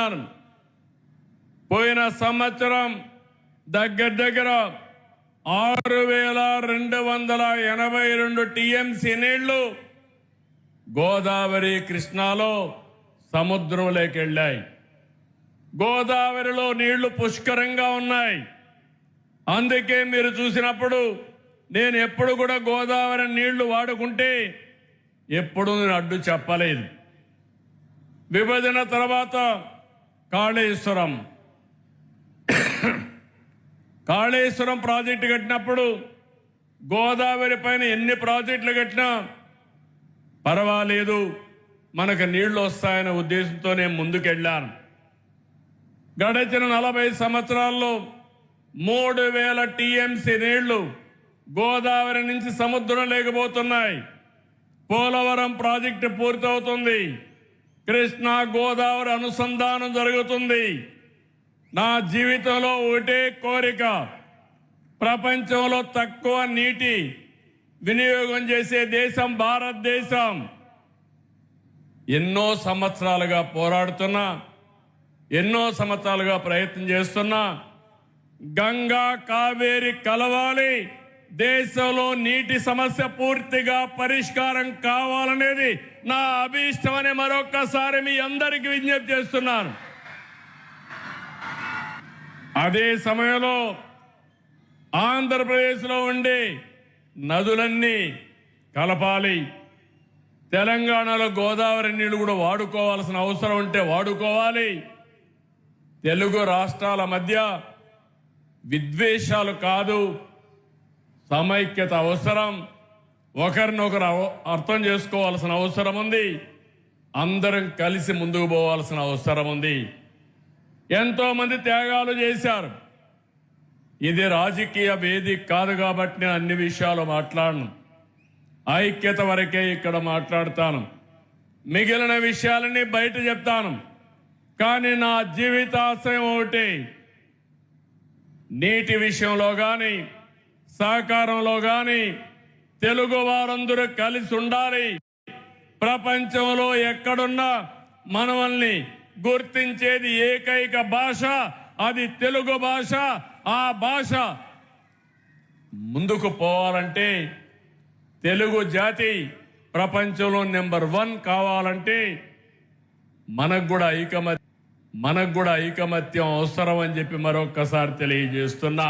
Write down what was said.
చెప్తున్నాను. పోయిన సంవత్సరం దగ్గర 6,282 టీఎంసీ నీళ్లు గోదావరి కృష్ణాలో సముద్రంలోకి వెళ్ళాయి. గోదావరిలో నీళ్లు పుష్కరంగా ఉన్నాయి. అందుకే మీరు చూసినప్పుడు నేను ఎప్పుడు కూడా గోదావరి నీళ్లు వాడుకుంటే ఎప్పుడు నేను అడ్డు చెప్పలేదు. విభజన తర్వాత కాళేశ్వరం ప్రాజెక్టు కట్టినప్పుడు గోదావరి పైన ఎన్ని ప్రాజెక్టులు కట్టినా పర్వాలేదు, మనకు నీళ్లు వస్తాయనే ఉద్దేశంతో నేను ముందుకెళ్ళాను. గడిచిన 40 సంవత్సరాల్లో 3,000 టీఎంసీ నీళ్లు గోదావరి నుంచి సముద్రం లేకపోతున్నాయి. పోలవరం ప్రాజెక్టు పూర్తవుతుంది. కృష్ణా గోదావరి అనుసంధానం జరుగుతుంది. నా జీవితంలో ఒకటే కోరిక, ప్రపంచంలో తక్కువ నీటి వినియోగం చేసే దేశం భారతదేశం. ఎన్నో సంవత్సరాలుగా పోరాడుతున్నా, ఎన్నో సంవత్సరాలుగా ప్రయత్నం చేస్తున్నా, గంగా కావేరి కలవాలి, దేశంలో నీటి సమస్య పూర్తిగా పరిష్కారం కావాలనేది నా అభీష్టమని మరొక్కసారి మీ అందరికీ విజ్ఞప్తి చేస్తున్నాను. అదే సమయంలో ఆంధ్రప్రదేశ్లో ఉండే నదులన్నీ కలపాలి. తెలంగాణలో గోదావరి నీళ్లు కూడా వాడుకోవాల్సిన అవసరం ఉంటే వాడుకోవాలి. తెలుగు రాష్ట్రాల మధ్య విద్వేషాలు కాదు, సమైక్యత అవసరం. ఒకరినొకరు అర్థం చేసుకోవాల్సిన అవసరం ఉంది. అందరం కలిసి ముందుకు పోవాల్సిన అవసరం ఉంది. ఎంతో మంది త్యాగాలు చేశారు. ఇది రాజకీయ వేదిక కాదు కాబట్టి నేను అన్ని విషయాలు మాట్లాడను. ఐక్యత వరకే ఇక్కడ మాట్లాడతాను. మిగిలిన విషయాలన్నీ బయట చెప్తాను. కానీ నా జీవితాశయం ఒకటి, నీటి విషయంలో కానీ సహకారంలో కానీ తెలుగు వారందరూ కలిసి ఉండాలి. ప్రపంచంలో ఎక్కడున్నా మనల్ని గుర్తించేది ఏకైక భాష, అది తెలుగు భాష. ఆ భాష ముందుకు పోవాలంటే, తెలుగు జాతి ప్రపంచంలో నెంబర్ 1 కావాలంటే మనకు కూడా ఐకమత్యం అవసరం అని చెప్పి మరొక్కసారి తెలియజేస్తున్నా.